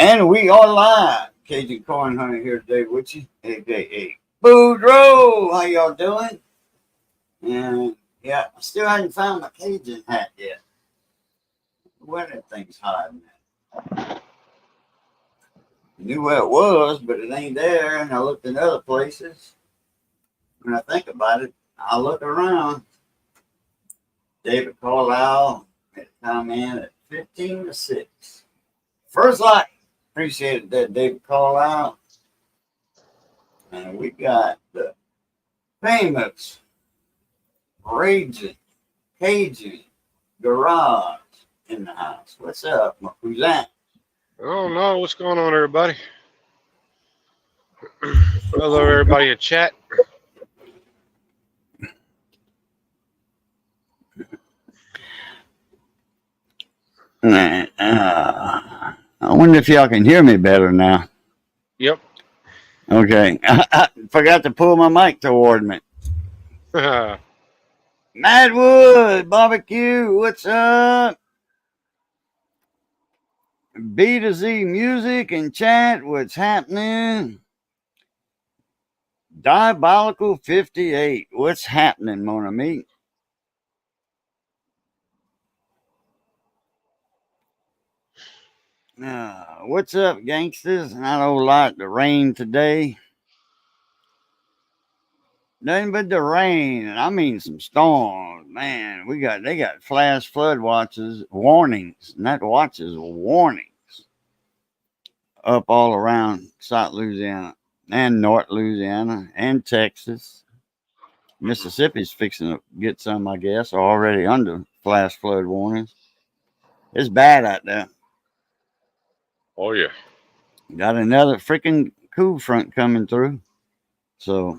And we are live. Cajun Corn Hunter here today with you, aka Boudreaux. How y'all doing? And yeah, I still haven't found my Cajun hat yet. Where that thing's hiding at? I knew where it was, but it ain't there. And I looked in other places. When I think about it, I look around. David Carlisle had a comment at 15 to 6. First like. Appreciated that, David Carlisle. And we got the famous Raging Cajun Garage in the house. What's up? Who's that? Oh no, what's going on, everybody? Hello, everybody in chat. I wonder if y'all can hear me better now. Yep. Okay. I forgot to pull my mic toward me. Madwood Barbecue, what's up? B to Z Music and chat, what's happening? Diabolical 58, what's happening, mon ami? What's up, gangsters? Not a whole lot. The rain today. Nothing but the rain, and I mean some storms. Man, they got flash flood watches, warnings, not watches, warnings up all around South Louisiana and North Louisiana and Texas. Mississippi's fixing to get some, I guess, or already under flash flood warnings. It's bad out there. Oh yeah. Got another freaking cool front coming through. So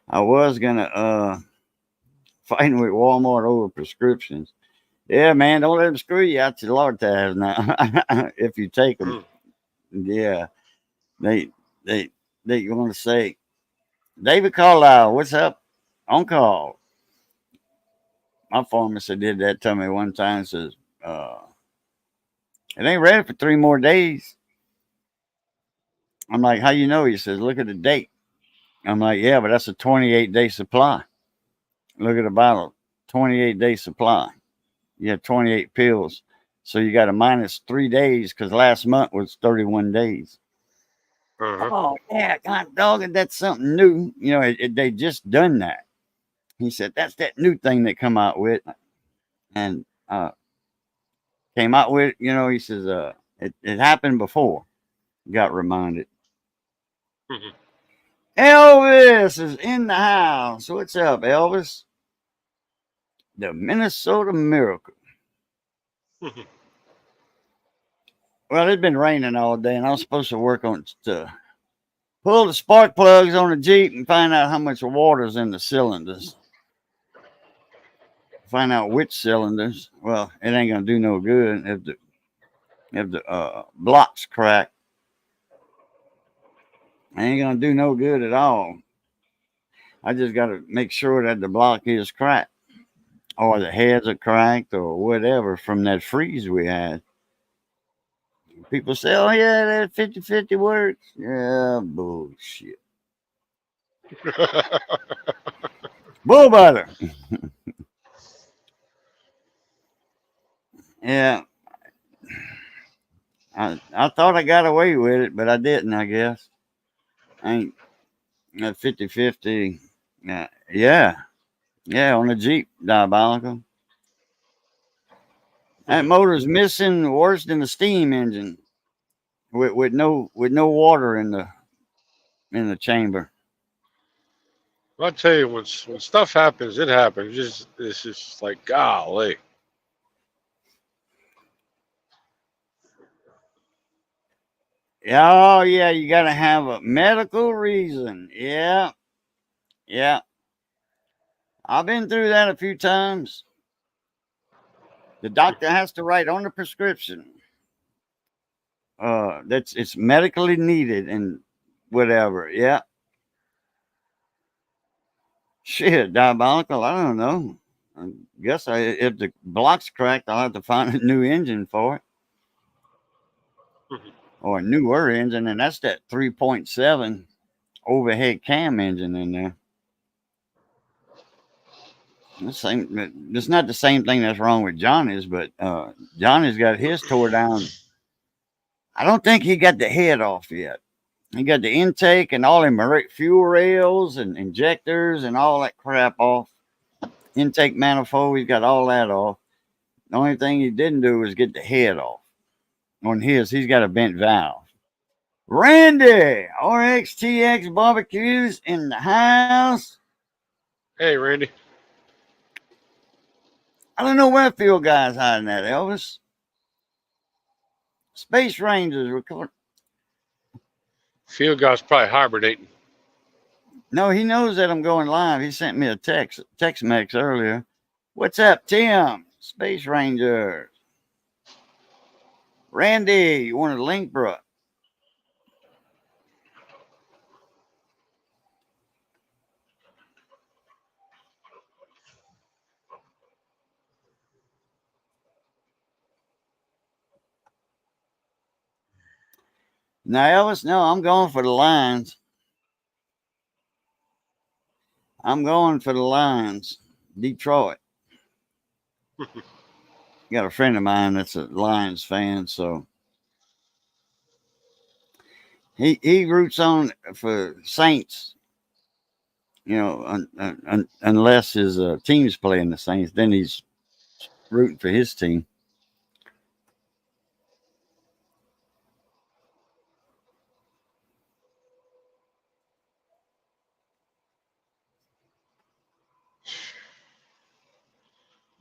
I was gonna fighting with Walmart over prescriptions. Yeah, man, don't let them screw you out your Lortabs now. If you take them, yeah, they want to say, David Carlisle, what's up? On call. My pharmacist did that to me one time. Says, it ain't ready for 3 more days. I'm like, how you know? He says, look at the date. I'm like, yeah, but that's a 28-day supply. Look at the bottle, 28-day supply. You have 28 pills. So you got a minus 3 days because last month was 31 days. Oh, yeah, God dog, that's something new. You know, they just done that. He said, that's that new thing they come out with. And came out with, you know, he says, it happened before. Got reminded. Elvis is in the house. What's up, Elvis? The Minnesota Miracle. Well, it's been raining all day, and I was supposed to work on to pull the spark plugs on the Jeep and find out how much water's in the cylinders. Find out which cylinders. Well, it ain't gonna do no good if the blocks crack. It ain't gonna do no good at all. I just gotta make sure that the block is cracked, or the heads are cracked, or whatever from that freeze we had. People say, oh, yeah, that 50-50 works. Yeah, bullshit. Bull butter. Yeah. I thought I got away with it, but I didn't, I guess. I ain't that 50-50. Yeah. Yeah, on the Jeep, diabolical. That motor's missing worse than the steam engine. With no water in the chamber. Well, I tell you, when stuff happens, it happens. It's just like golly. Oh yeah, you gotta have a medical reason. Yeah. Yeah. I've been through that a few times. The doctor has to write on the prescription. It's medically needed and whatever. Yeah. Shit, diabolical. I don't know. I guess if the block's cracked, I'll have to find a new engine for it. or a newer engine, and that's that 3.7 overhead cam engine in there. It's not the same thing that's wrong with Johnny's, but Johnny's got his tore down. I don't think he got the head off yet. He got the intake and all the fuel rails and injectors and all that crap off. Intake manifold, he's got all that off. The only thing he didn't do was get the head off. On his, he's got a bent valve. Randy, RXTX barbecues in the house. Hey, Randy. I don't know where field guy's hiding at, Elvis. Space Rangers record. Field guy's probably hibernating. No, he knows that I'm going live. He sent me a text mix earlier. What's up, Tim? Space Rangers. Randy, you want a link, bro? Now, Elvis, no, I'm going for the Lions. I'm going for the Lions. Detroit. Got a friend of mine that's a Lions fan, so he roots on for Saints. You know, unless his team's playing the Saints, then he's rooting for his team.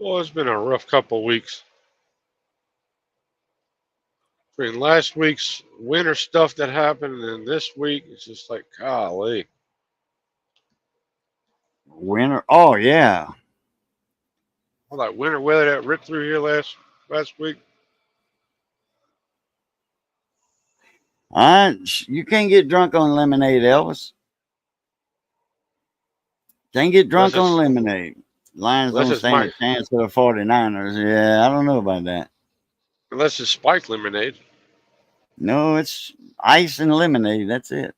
Well, it's been a rough couple of weeks. Between last week's winter stuff that happened and this week, it's just like, golly. Winter? Oh yeah. All that winter weather that ripped through here last week. You can't get drunk on lemonade, Elvis. Can't get drunk on lemonade. Lions don't stand a chance for the 49ers. Yeah, I don't know about that. Unless it's spiked lemonade. No, it's ice and lemonade. That's it.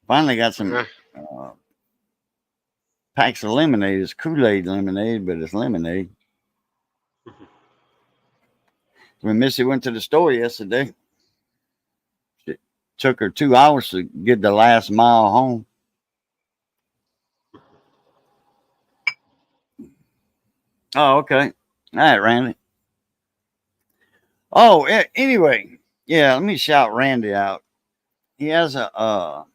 Finally got some packs of lemonade. It's Kool-Aid lemonade, but it's lemonade. When Missy went to the store yesterday, it took her 2 hours to get the last mile home. Oh, okay. All right, Randy. Oh, anyway, yeah. Let me shout Randy out. He has a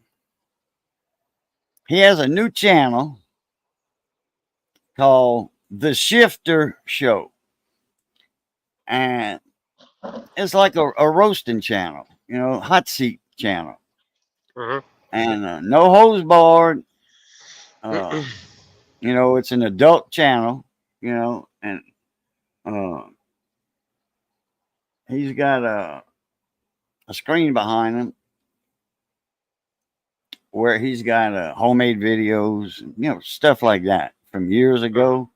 new channel called The Shifter Show, and it's like a roasting channel, you know, hot seat channel, and no hose barred. You know, it's an adult channel, you know, and he's got a screen behind him where he's got homemade videos, you know, stuff like that from years ago,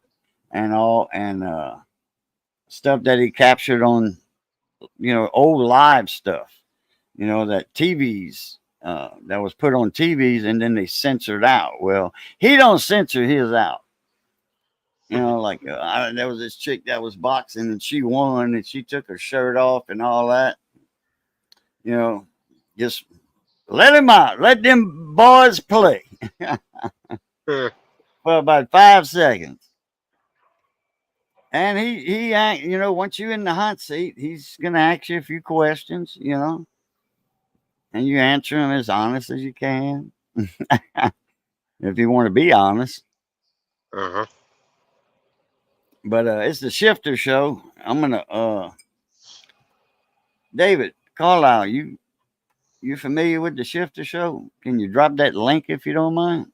and all, and stuff that he captured on, you know, old live stuff, you know, that TVs that was put on TVs and then they censored out. Well, he don't censor his out. You know, like there was this chick that was boxing and she won and she took her shirt off and all that. You know, just let him out. Let them boys play for about 5 seconds. And he, you know, once you're in the hot seat, he's going to ask you a few questions, you know, and you answer them as honest as you can. If you want to be honest. But it's the Shifter Show. I'm going to, David Carlisle, you familiar with the Shifter Show? Can you drop that link if you don't mind?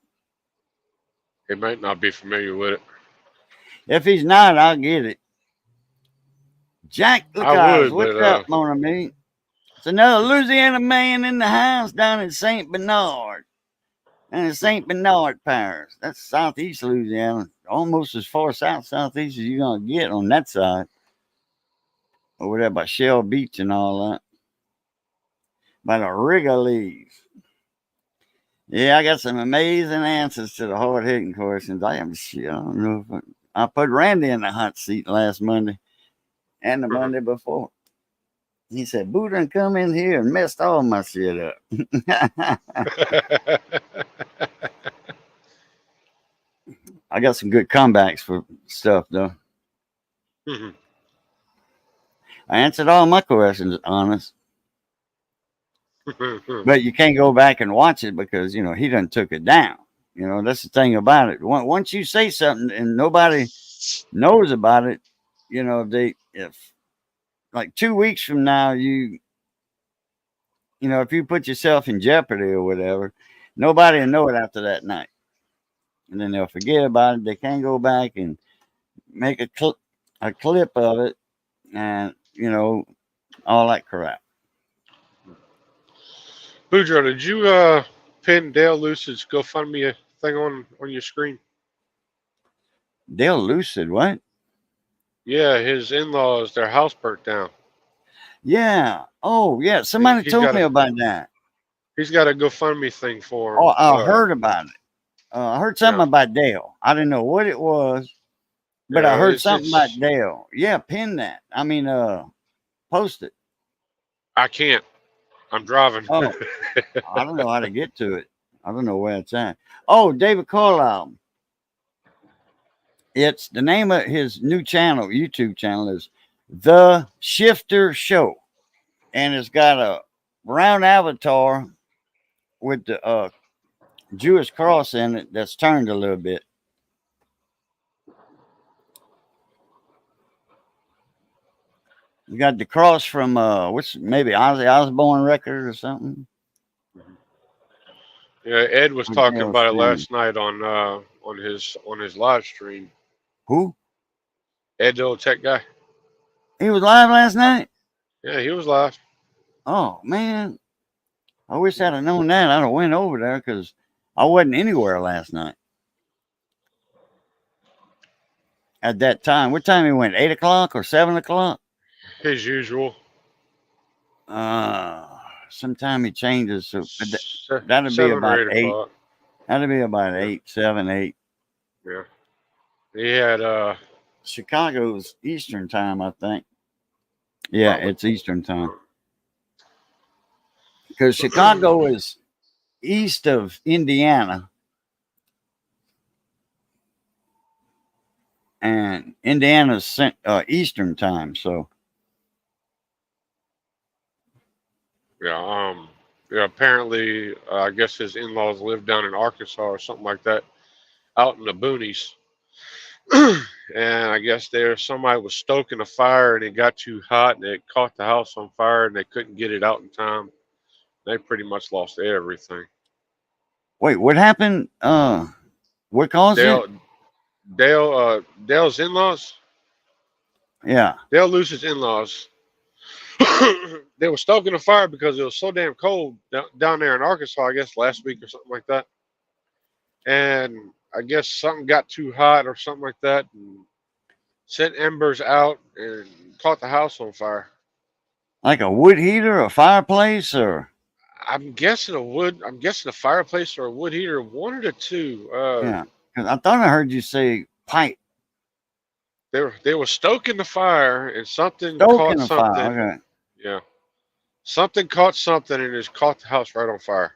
He might not be familiar with it. If he's not, I'll get it. Jack Lacaze, what's up, mon ami? It's another Louisiana man in the house down in St. Bernard. And in St. Bernard Parish. That's southeast Louisiana. Almost as far southeast as you're going to get on that side. over there by Shell Beach and all that. By the Wrigley's. Yeah, I got some amazing answers to the hard hitting questions. I don't know if I put Randy in the hot seat last Monday and the Monday before. He said, Boo done come in here and messed all my shit up. I got some good comebacks for stuff, though. I answered all my questions, honest. But you can't go back and watch it because, he done took it down. That's the thing about it. Once you say something and nobody knows about it, if like 2 weeks from now, if you put yourself in jeopardy or whatever, nobody will know it after that night. And then they'll forget about it. They can't go back and make a clip of it and, all that crap. Boudreaux, did you pin Dale Lucid's GoFundMe thing on your screen? Dale Lucid, what? Yeah, his in-laws, their house burnt down. Yeah. Oh, yeah. Somebody told me about that. He's got a GoFundMe thing for him. Oh, I heard about it. I heard something about Dale. I didn't know what it was, but I heard something about Dale. Yeah, pin that. I mean, post it. I can't. I'm driving. Oh, I don't know how to get to it. I don't know where it's at. Oh, David Carlisle. It's the name of his new channel, YouTube channel, is The Shifter Show. And it's got a brown avatar with the Jewish cross in it that's turned a little bit. You got the cross from maybe Ozzy Osbourne record or something. Yeah, Ed was talking about it last night on his live stream. Who? Ed, the old tech guy. He was live last night? Yeah, he was live. Oh, man. I wish I'd have known that. I'd have went over there because I wasn't anywhere last night. At that time. What time he went? 8 o'clock or 7 o'clock? His usual. Sometime he changes. So that'd be about 8. O'clock. That'd be about 8, 7, 8. Yeah. He had Chicago's Eastern time, I think. Yeah, it's Eastern time. Because Chicago is east of Indiana. And Indiana's Eastern time, so. Yeah, apparently, I guess his in-laws live down in Arkansas or something like that, out in the boonies. And I guess somebody was stoking a fire and it got too hot and it caught the house on fire and they couldn't get it out in time. They pretty much lost everything. Wait, what happened? What caused it? Dale's in-laws? Yeah. Dale Luce's in-laws. They were stoking a fire because it was so damn cold down there in Arkansas, I guess, last week or something like that. And I guess something got too hot or something like that and sent embers out and caught the house on fire. Like a wood heater, a fireplace, or? I'm guessing a fireplace or a wood heater, one of the two. Yeah, because I thought I heard you say pipe. They were stoking the fire and something caught something. Fire. Okay. Yeah. Something caught something and it caught the house right on fire.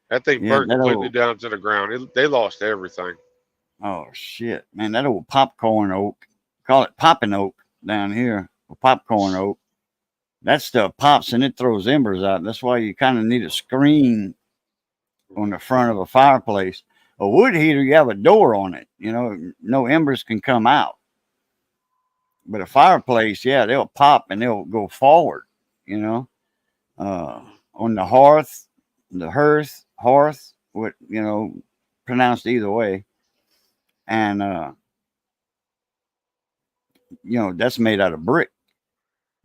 That thing burnt completely down to the ground. They lost everything. Oh, shit. Man, that old popcorn oak, call it popping oak down here, popcorn oak. That stuff pops and it throws embers out. That's why you kind of need a screen on the front of a fireplace. A wood heater, you have a door on it. No embers can come out. But a fireplace, yeah, they'll pop and they'll go forward, on the hearth, what, pronounced either way. And, that's made out of brick.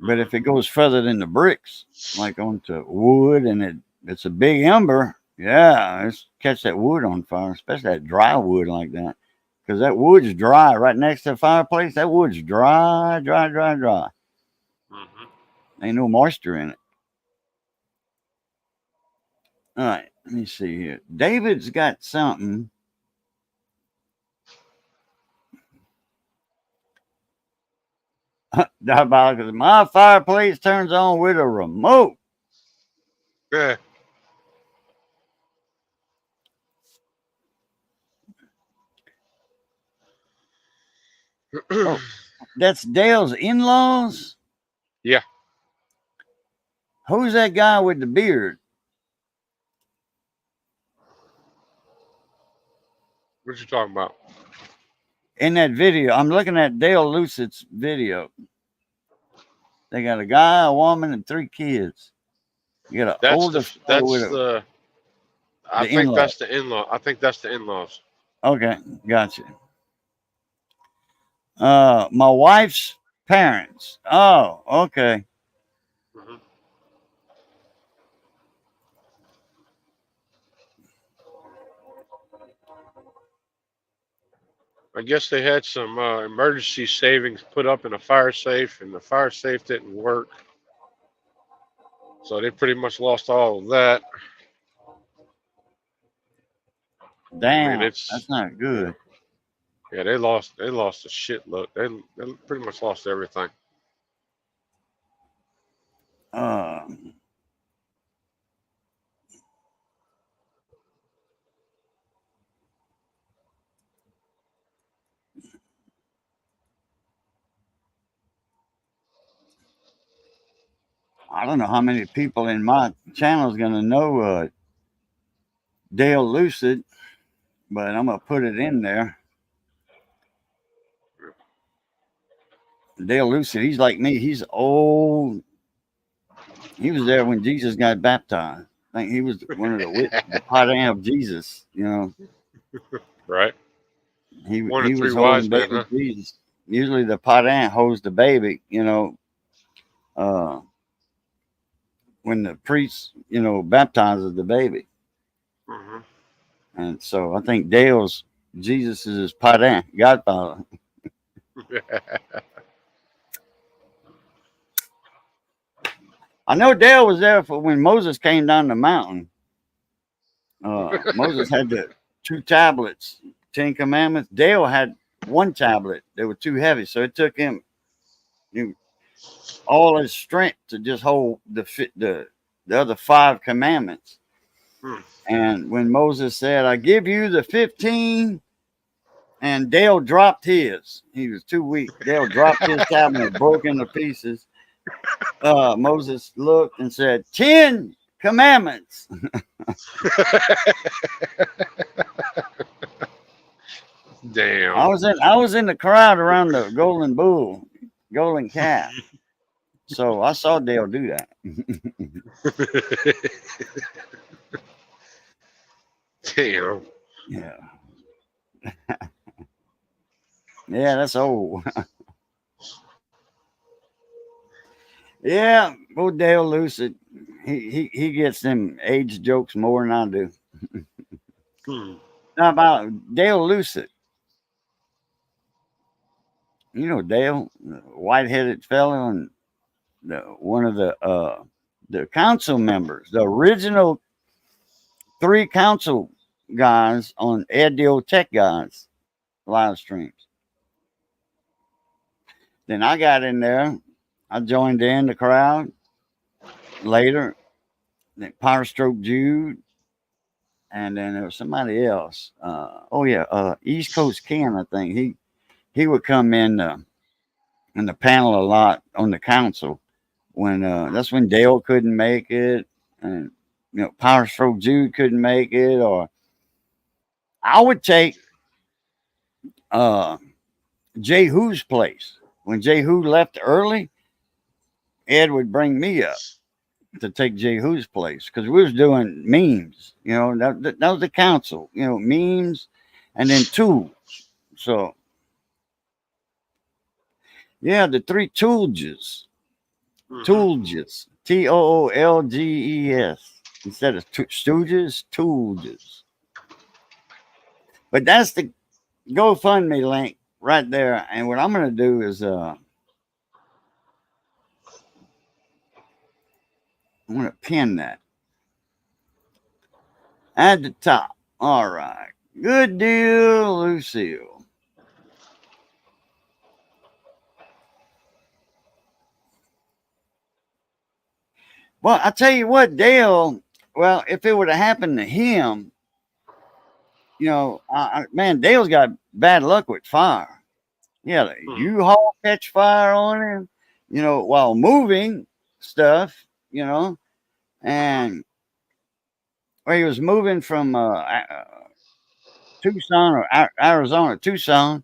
But if it goes further than the bricks, like onto wood and it's a big ember, yeah, it's catch that wood on fire, especially that dry wood like that. Because that wood's dry right next to the fireplace. That wood's dry. Ain't no moisture in it. All right, let me see here. David's got something. Diabolical. My fireplace turns on with a remote. Yeah. Oh, that's Dale's in-laws. Yeah. Who's that guy with the beard What you talking about? in that video? I'm looking at Dale Lucid's video. They got a guy, a woman, and 3 kids. You got an older fellow with I the think in-law. that's the in-law. I think that's the in-laws. Okay, gotcha. My wife's parents. Oh, okay. Hmm. I guess they had some emergency savings put up in a fire safe, and the fire safe didn't work, so they pretty much lost all of that. I mean, Damn, it's that's not yeah, good. yeah. They lost a shitload. They pretty much lost everything. Uh, I don't know how many people in my channel is gonna know Dale Lucid, but I'm gonna put it in there. Dale Lucid, he's like me. He's old. He was there when Jesus got baptized. I think he was one of the pot of Jesus. You know, Right? One of he three was wise holding men, baby huh? Jesus. Usually the pot ant holds the baby. You know, uh, when the priest baptizes the baby, Hmm. and so I think Dale's Jesus is his pot ant godfather. I know Dale was there for when Moses came down the mountain. Moses had the 2 tablets, 10 Commandments. Dale had 1 tablet. They were too heavy, so it took him you know, all his strength to just hold the other 5 commandments. Hmm. And when Moses said, "I give you the 15," and Dale dropped his, he was too weak. Dale dropped his tablet and broke into pieces. Moses looked and said, 10 commandments. I Damn. was in I was in the crowd around the golden bull, golden calf. So I saw Dale do that. Damn. Yeah. Yeah, that's old. Yeah, old Dale Lucid. He gets them age jokes more than I do. Hmm. Now about Dale Lucid. You know Dale, the white-headed fellow, and one of the council members, the original 3 council guys on Ed the Old Tech Guys live streams. Then I got in there. I joined in the crowd later. Then Power Stroke Jude, and then there was somebody else. Oh yeah, East Coast Ken. I think he would come in the panel a lot on the council when that's when Dale couldn't make it, and Power Stroke Jude couldn't make it, or I would take uh, Jehu's place when Jehu left early. Ed would bring me up to take Jehu's place because we was doing memes. That was the council. Memes, and then tools. So yeah, the 3 Toolges, Hmm. Toolges, Toolges instead of Stooges, Toolges. But that's the GoFundMe link right there. And what I'm gonna do is I'm going to pin that at the top. All right. Good deal, Lucille. Well, I tell you what, Dale, well, if it would have happened to him, man, Dale's got bad luck with fire. Yeah, the Mhm. U-Haul catch fire on him, while moving stuff, and he was moving from Tucson or Arizona, Tucson.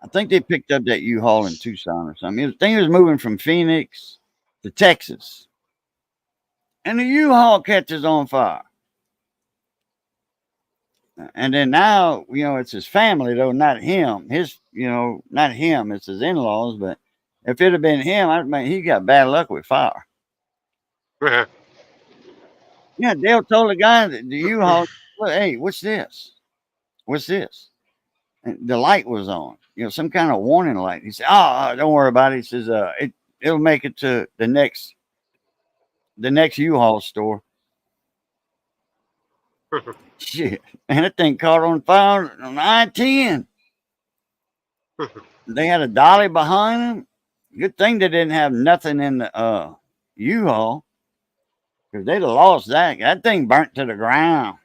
I think they picked up that U-Haul in Tucson or something. I think he was moving from Phoenix to Texas, and the U-Haul catches on fire. And then now, it's his family though, not him. Not him. It's his in-laws. But if it had been him, I mean, he got bad luck with fire. Yeah, Dale told the guy that the U-Haul, look, hey, what's this? What's this? And the light was on. Some kind of warning light. He said, "Oh, don't worry about it." He says, it'll make it to the next U-Haul store." Shit, and that thing caught on fire on I-10. They had a dolly behind them. Good thing they didn't have nothing in the U-Haul, because they'd have lost that. That thing burnt to the ground.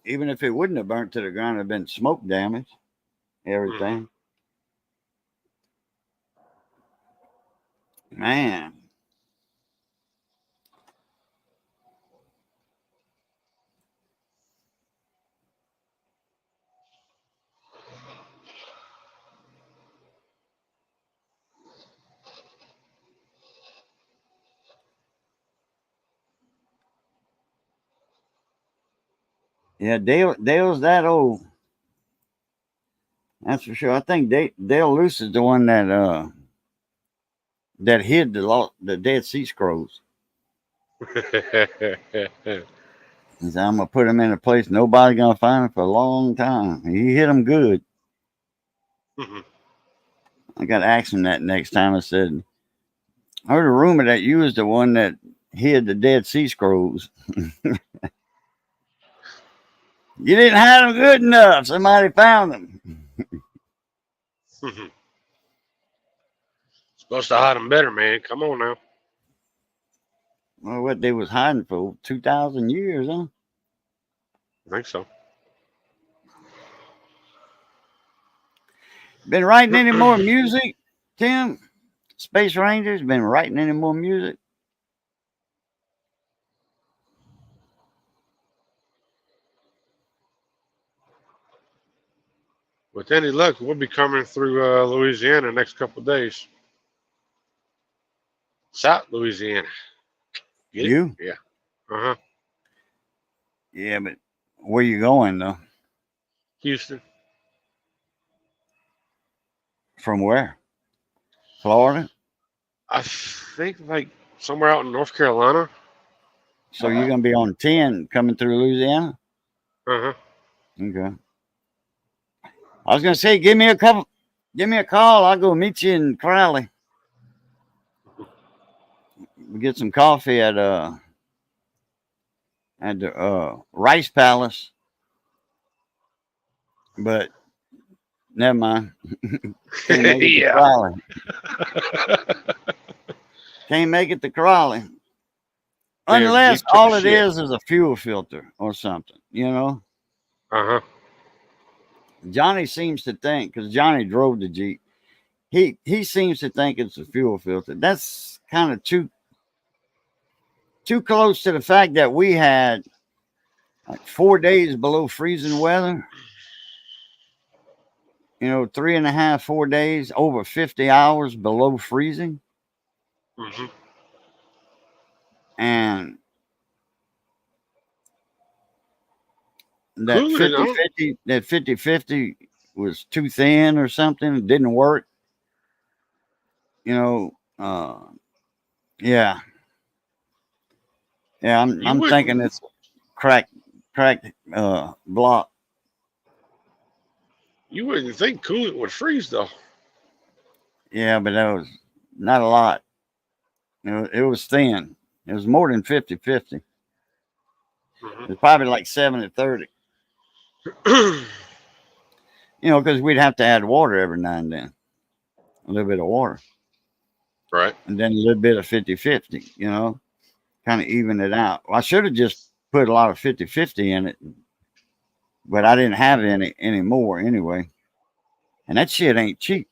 Even if it wouldn't have burnt to the ground, it'd been smoke damage. Everything. Man. Yeah, Dale's that old. That's for sure. I think Dale Luce is the one that hid the Dead Sea Scrolls. He said, "I'm gonna put them in a place nobody's gonna find them for a long time." He hit them good. I got to ask him that next time. I said, "I heard a rumor that you was the one that hid the Dead Sea Scrolls. You didn't hide them good enough. Somebody found them." Supposed to hide them better, man. Come on now. Well, what they was hiding for 2,000 years, huh? I think so. Been writing any more music, Tim? Space Rangers been writing any more music? With any luck, we'll be coming through Louisiana next couple of days. South Louisiana. Get it? You? Yeah. Uh huh. Yeah, but where you going though? Houston. From where? Florida? I think like somewhere out in North Carolina. So you're gonna be on 10 coming through Louisiana? Uh huh. Okay. I was gonna say, give me a call. I'll go meet you in Crowley. We get some coffee at the Rice Palace. But never mind. Can't make it to Yeah. Crowley. Can't make it to Crowley. Unless Jeep took a all it shit. is a fuel filter or something, Uh huh. Johnny seems to think, because Johnny drove the Jeep, he seems to think it's a fuel filter. That's kind of too close to the fact that we had like 4 days below freezing weather. 3.5, 4 days, over 50 hours below freezing. Hmm. And that Cooling, 50 huh? 50 that 50-50 was too thin or something. It didn't work. You know, yeah. Yeah, You I'm thinking wouldn't. it's cracked block. You wouldn't think coolant would freeze though. Yeah, but that was not a lot. It was thin. It was more than 50-50. Hmm. It's probably like 70-30. Because we'd have to add water every now and then, a little bit of water, Right. and then a little bit of 50-50, kind of even it out. Well, I should have just put a lot of 50-50 in it, but I didn't have any more anyway. And that shit ain't cheap.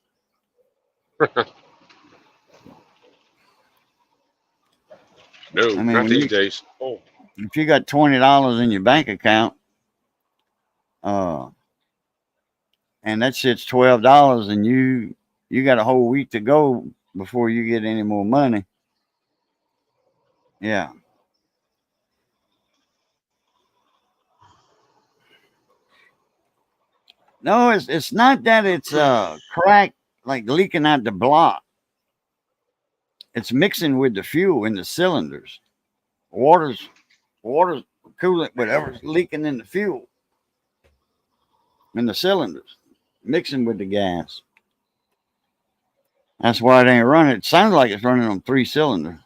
No, I mean, not these days. Oh, if you got $20 in your bank account, uh, and that shit's $12, and you got a whole week to go before you get any more money. Yeah. No, it's not that it's cracked, like leaking out the block. It's mixing with the fuel in the cylinders. Water's water's coolant, whatever's leaking in the fuel in the cylinders, mixing with the gas. That's why it ain't running. It sounds like it's running on 3 cylinders.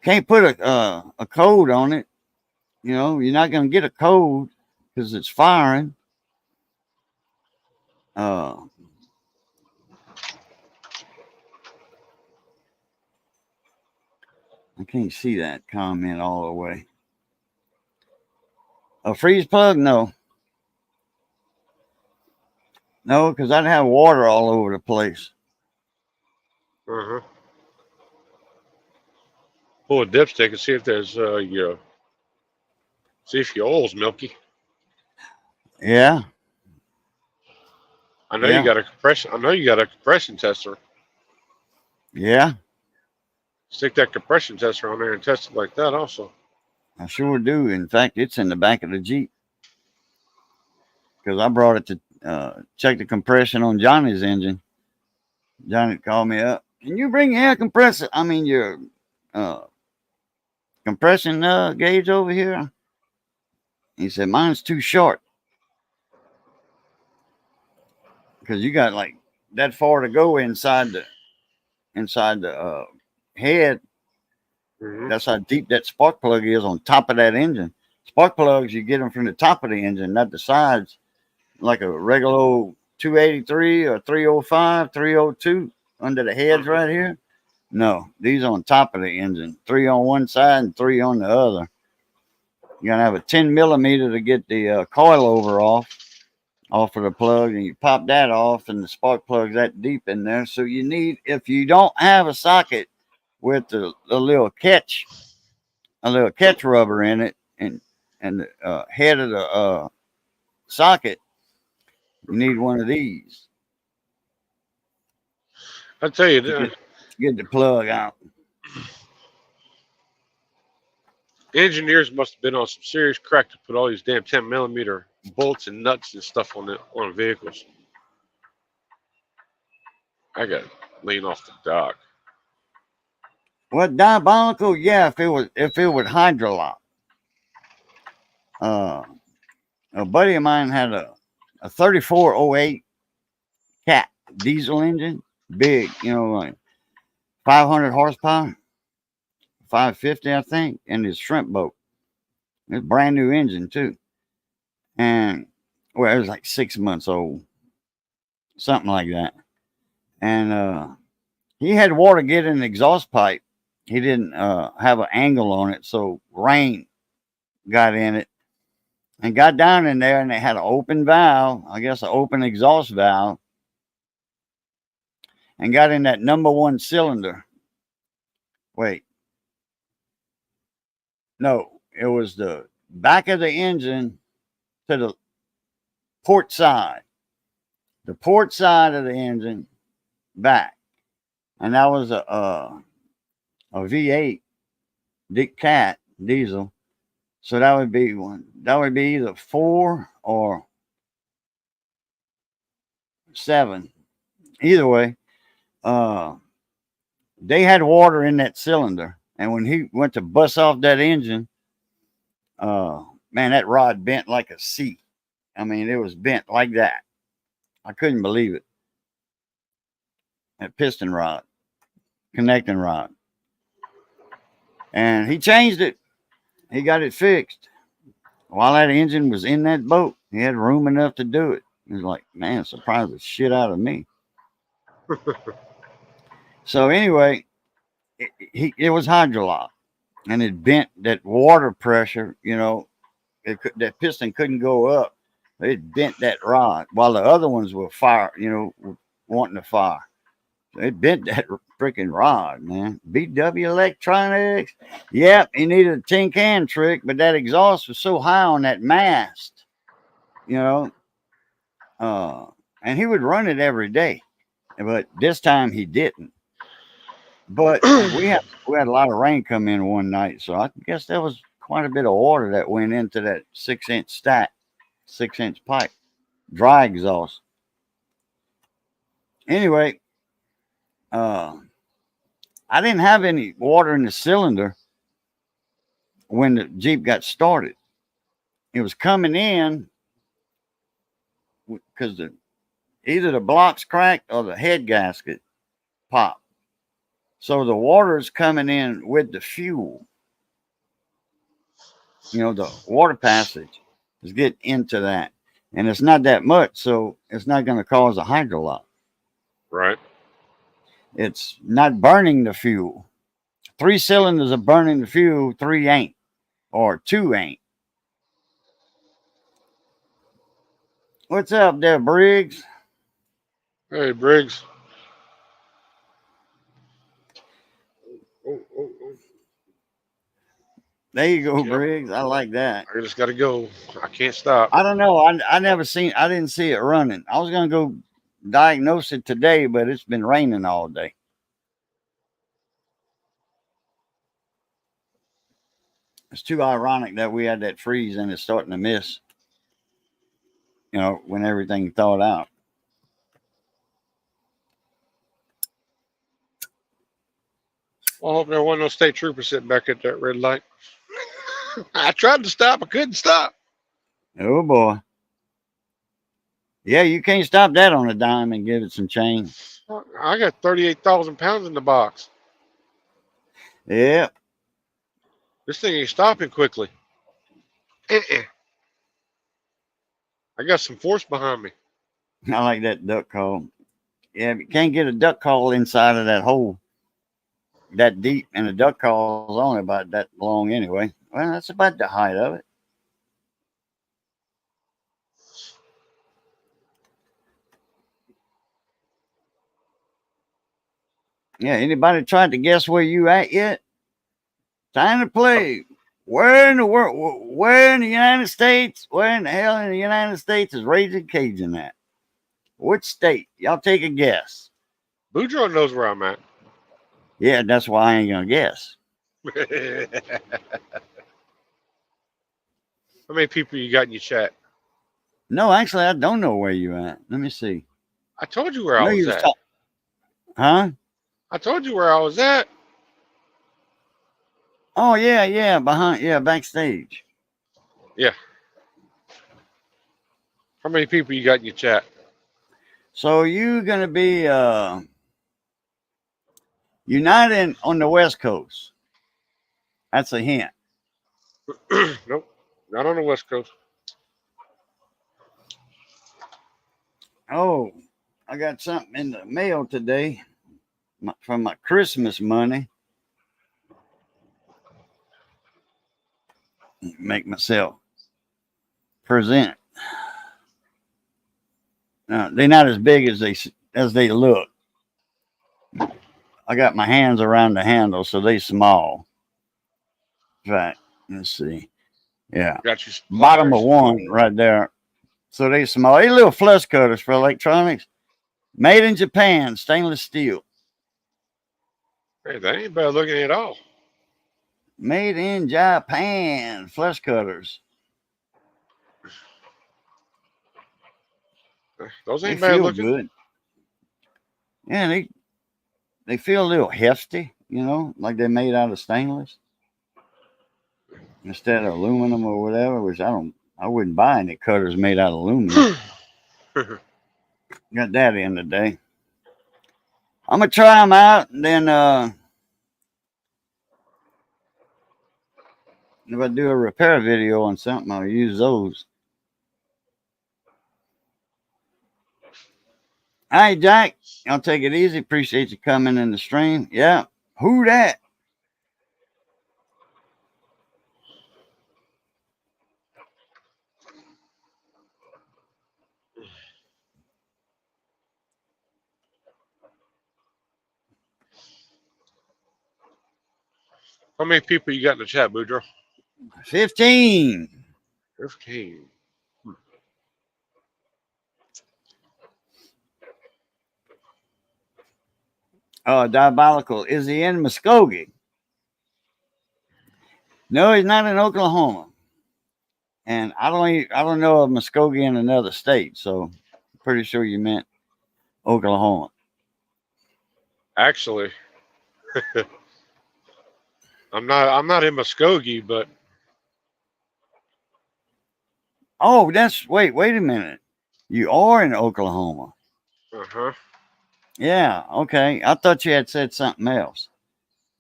Can't put a code on it. You're not gonna get a code because it's firing. Uh, I can't see that comment all the way. A freeze plug? No, no, because I'd have water all over the place. uh-huh. Pull a dipstick and see if there's your see if your oil's milky. Yeah, I know you yeah, got a compression. I know you got a compression tester. yeah. Stick that compression tester on there and test it like that. Also, I sure do. In fact, it's in the back of the Jeep because I brought it to check the compression on Johnny's engine. Johnny called me up. Can you bring your air compressor? I mean your uh, compression gauge over here. He said mine's too short because you got like that far to go inside the head. hmm. That's how deep that spark plug is on top of that engine. Spark plugs you get them from the top of the engine, not the sides, like a regular old 283 or 305, 302 under the heads Hmm. right here. No, these on top of the engine, 3 on one side and 3 on the other. You're gonna have a 10 millimeter to get the coilover off of the plug, and you pop that off, and the spark plug's that deep in there. So you need, if you don't have a socket with the little catch rubber in it, and the head of the socket, you need one of these I tell you, to get the plug out. engineers must have been on some serious crack to put all these damn 10 millimeter bolts and nuts and stuff on vehicles. I got to lean off the dock. What, diabolical? Yeah, if it would hydrolock. Uh, a buddy of mine had a 3408 cat diesel engine, big, like 500 horsepower, 550, I think, and his shrimp boat. It's brand new engine too, and well, it was like 6 months old, something like that. And he had water get in the exhaust pipe. He didn't have an angle on it, so rain got in it and got down in there, and they had an open valve, I guess, an open exhaust valve, and got in that number one cylinder. Wait, no, it was the back of the engine to the port side, the port side of the engine back, and that was a V8 Dick Cat diesel. So that would be one. That would be either 4 or 7. Either way, uh, they had water in that cylinder, and when he went to bust off that engine, man, that rod bent like a C. I mean, it was bent like that. I couldn't believe it. That piston rod, connecting rod. And he changed it. He got it fixed. While that engine was in that boat, he had room enough to do it. He was like, man, surprised the shit out of me. So anyway, it was hydrolock, and it bent that water pressure. That piston couldn't go up. It bent that rod, while the other ones were wanting to fire. So it bent that freaking rod, man. BW Electronics. Yep, he needed a tin can trick, but that exhaust was so high on that mast, you know. And he would run it every day, but this time he didn't. But we had a lot of rain come in one night, so I guess there was quite a bit of water that went into that 6-inch stack, 6-inch pipe, dry exhaust. Anyway, I didn't have any water in the cylinder when the Jeep got started. It was coming in because either the blocks cracked or the head gasket popped. So the water is coming in with the fuel. The water passage is getting into that. And it's not that much, so it's not going to cause a hydrolock. Right. It's not burning the fuel. 3 cylinders are burning the fuel, 3 ain't, or 2 ain't. What's up there, Briggs? Hey, Briggs. Oh. There you go, Yep. Briggs. I like that. I just got to go. I can't stop. I don't know. I didn't see it running. I was going to go diagnose it today, but it's been raining all day. It's too ironic that we had that freeze and it's starting to miss, when everything thawed out. Well, I hope there wasn't no state trooper sitting back at that red light. I tried to stop. I couldn't stop. Oh, boy. Yeah, you can't stop that on a dime and give it some change. I got 38,000 pounds in the box. Yeah. This thing ain't stopping quickly. I got some force behind me. I like that duck call. Yeah, you can't get a duck call inside of that hole that deep, and a duck call is only about that long anyway. Well, that's about the height of it. Yeah, anybody tried to guess where you at yet? Time to play. Where in the world? Where in the United States? Where in the hell in the United States is Raging Cajun at? Which state? Y'all take a guess. Boudreaux knows where I'm at. Yeah, that's why I ain't gonna guess. How many people you got in your chat? No, actually, I don't know where you at. Let me see. I told you where I was at. Huh? I told you where I was at. Oh yeah, backstage. Yeah. How many people you got in your chat? So you gonna be United on the West Coast. That's a hint. Nope. Not on the West Coast. Oh, I got something in the mail today from my Christmas money. Make myself present. They're not as big as they look. I got my hands around the handle, so they small. Right. Let's see. Yeah. Got you. Bottom of one right there. So they small. They little flush cutters for electronics. Made in Japan, stainless steel. Hey, that ain't bad looking at all. Made in Japan, flush cutters. Those ain't They bad feel looking. good. Yeah, they feel a little hefty, like they're made out of stainless instead of aluminum or whatever. Which I wouldn't buy any cutters made out of aluminum. Got that in today. I'm gonna try them out, and then if I do a repair video on something, I'll use those. All right, Jack. I'll take it easy. Appreciate you coming in the stream. Yeah. Who that? How many people you got in the chat, Boudreaux? 15. 15. Diabolical. Is he in Muskogee? No, he's not in Oklahoma. And I don't know of Muskogee in another state, so I'm pretty sure you meant Oklahoma. Actually, I'm not in Muskogee, but Oh, wait a minute. You are in Oklahoma. uh-huh. Yeah, okay. I thought you had said something else.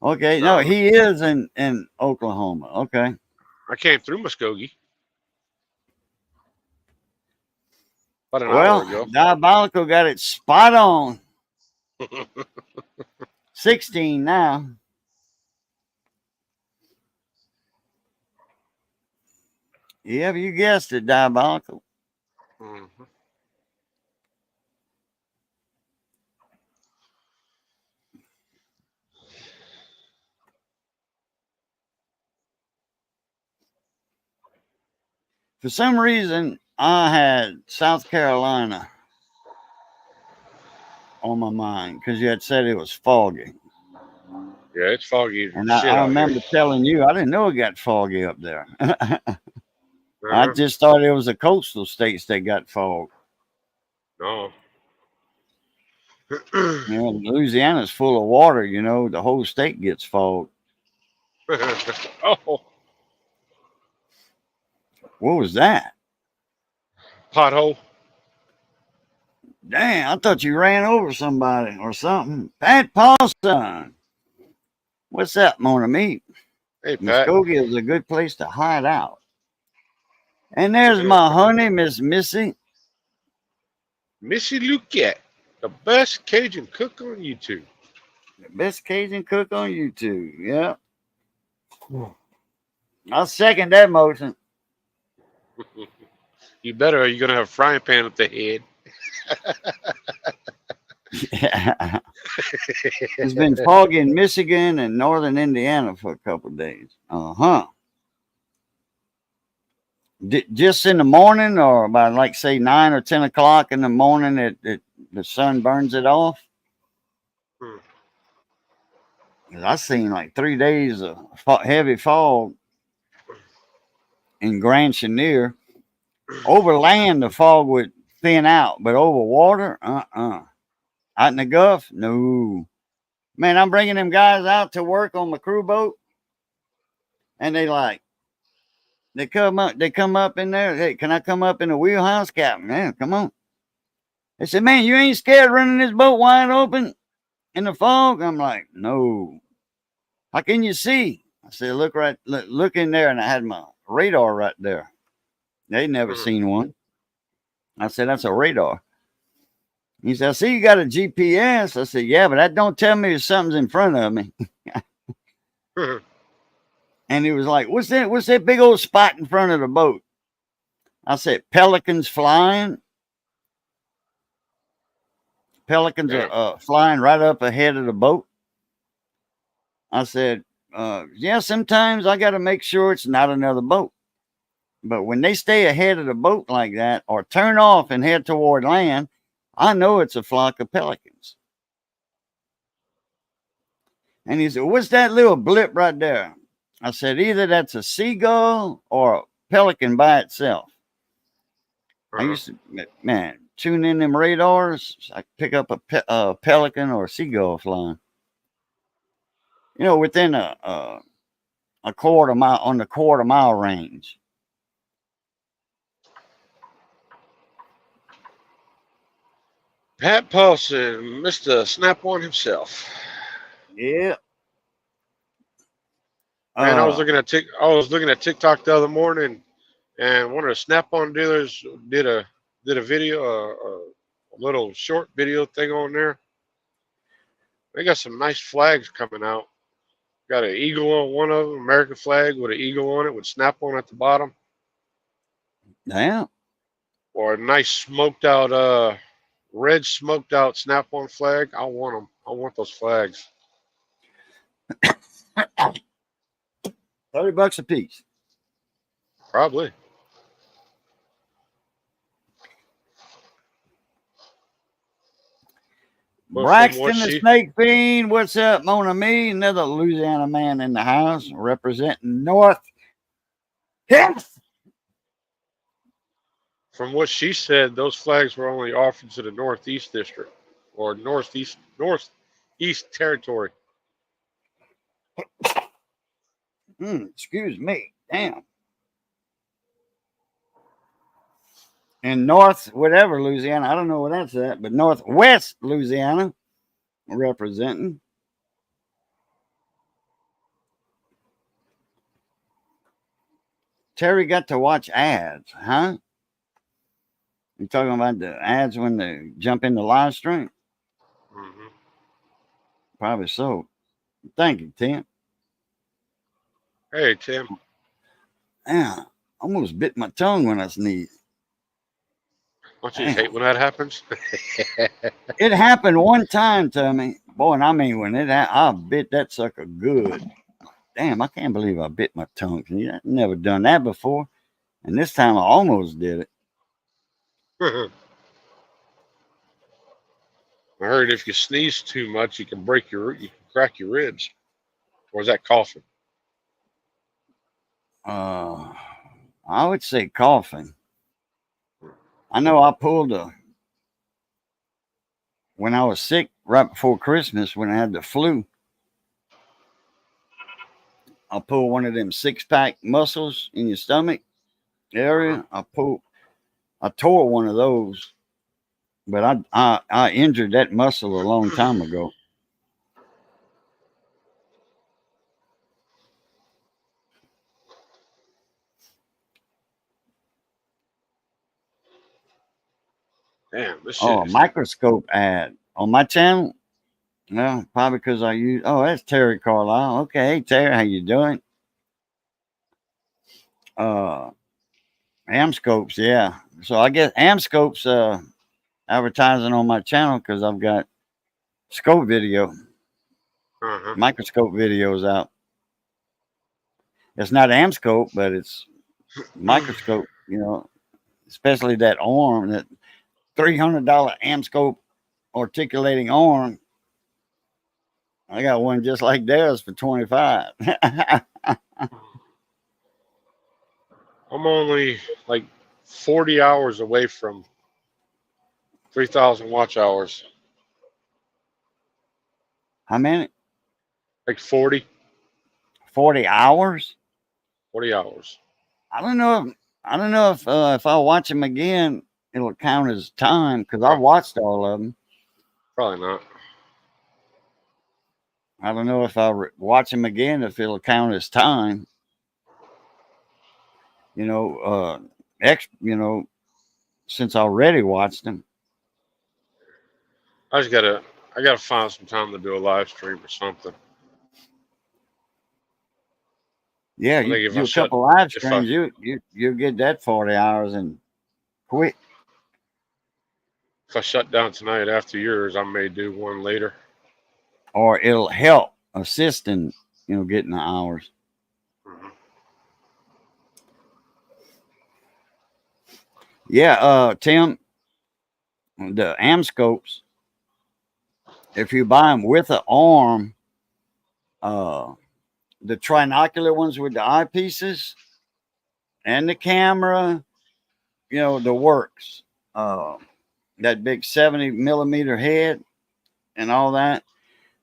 Okay, no, No, he is in Oklahoma. Okay. I came through Muskogee about an hour Well, ago. Diabolical got it spot on. 16 now. Yeah, you guessed it, Diabolical. Mhm. For some reason, I had South Carolina on my mind because you had said it was foggy. Yeah, it's foggy as And shit I out here. remember telling you, I didn't know it got foggy up there. I Uh-huh. just thought it was the coastal states that got fog. No. You know, Louisiana's full of water, the whole state gets fog. Oh, What was that? pothole. Damn, I thought you ran over somebody or something. Pat Paulson. What's up, mon ami? Hey, Pat. Muskogee is a good place to hide out. And there's my honey, Miss Missy. Missy Luquette, the best Cajun cook on YouTube. The best Cajun cook on YouTube. Yeah. I'll second that motion. You better, or you're gonna have a frying pan up the head. Yeah. It's been foggy in Michigan and northern Indiana for a couple of days. Uh-huh. Just in the morning, or about like say 9 or 10 o'clock in the morning, the sun burns it off. Hmm. 'Cause I seen like 3 days of heavy fog in Grand Chenier. Over land, the fog would thin out, but over water, out in the Gulf, no. Man, I'm bringing them guys out to work on my crew boat, and they come up in there. Hey, can I come up in the wheelhouse, Captain? Man, come on. They said, man, you ain't scared running this boat wide open in the fog? I'm like, no. How can you see? I said, look in there, and I had my radar right there. They'd never seen one. I said, that's a radar. He said, I see you got a GPS. I said, yeah, but that don't tell me if something's in front of me. And he was like, what's that big old spot in front of the boat? I said, pelicans flying. Pelicans are flying right up ahead of the boat. I said, yeah, sometimes I got to make sure it's not another boat. But when they stay ahead of the boat like that or turn off and head toward land, I know it's a flock of pelicans. And he said, what's that little blip right there? I said, either that's a seagull or a pelican by itself. I used to, man, tune in them radars. I pick up a pelican or a seagull flying. Within a quarter mile, on the quarter mile range. Pat Paulson, Mr. Snap On himself. Yeah. Man, I was looking at TikTok the other morning, and one of the Snap On dealers did a video, a little short video thing on there. They got some nice flags coming out. Got an eagle on one of them, American flag with an eagle on it with Snap On at the bottom, Yeah. or a nice smoked out, red smoked out Snap On flag. I want them. I want those flags. $30 a piece. Probably. But from what Braxton the she Snake Fiend, what's up, Mona Me? Another Louisiana man in the house representing North. Yes. From what she said, those flags were only offered to the Northeast District or Northeast Territory. Excuse me. Damn. In North, whatever, Louisiana. I don't know where that's at, but Northwest Louisiana representing. Terry got to watch ads, huh? You talking about the ads when they jump in the live stream? Mm-hmm. Probably so. Thank you, Tim. Hey, Tim. Yeah, almost bit my tongue when I sneezed. Don't you hate when that happens? It happened one time to me. Boy, and I mean, when I bit that sucker good. Damn, I can't believe I bit my tongue. I've never done that before. And this time I almost did it. I heard if you sneeze too much, you can crack your ribs. Or is that coughing? I would say coughing. I know I pulled when I was sick right before Christmas when I had the flu. I pulled one of them 6-pack muscles in your stomach area. I tore one of those, but I injured that muscle a long time ago. Damn, this shit Oh, a is thick. microscope ad on my channel. Well, probably because I use. Oh, that's Terry Carlisle. Okay, hey Terry, how you doing? Uh, Amscopes, yeah. So I guess Amscopes advertising on my channel because I've got scope video, Uh-huh. microscope videos out. It's not Amscope, but it's microscope. You know, especially that arm, that $300 Amscope articulating arm. I got one just like theirs for 25. I'm only like 40 hours away from 3,000 watch hours. How many? Like 40, 40 hours? 40 hours. I don't know. If I watch them again, it'll count as time because I watched all of them. Probably not. I don't know if I watch them again if it'll count as time. You know, since I already watched them. I gotta find some time to do a live stream or something. Yeah, I you think do a couple live streams, I you'll get that 40 hours and quick. if I shut down tonight after yours, I may do one later. Or it'll help assist in, getting the hours. Mm-hmm. Yeah, Tim, the Amscopes, if you buy them with an arm, the trinocular ones with the eyepieces and the camera, the works. That big 70 millimeter head and all that,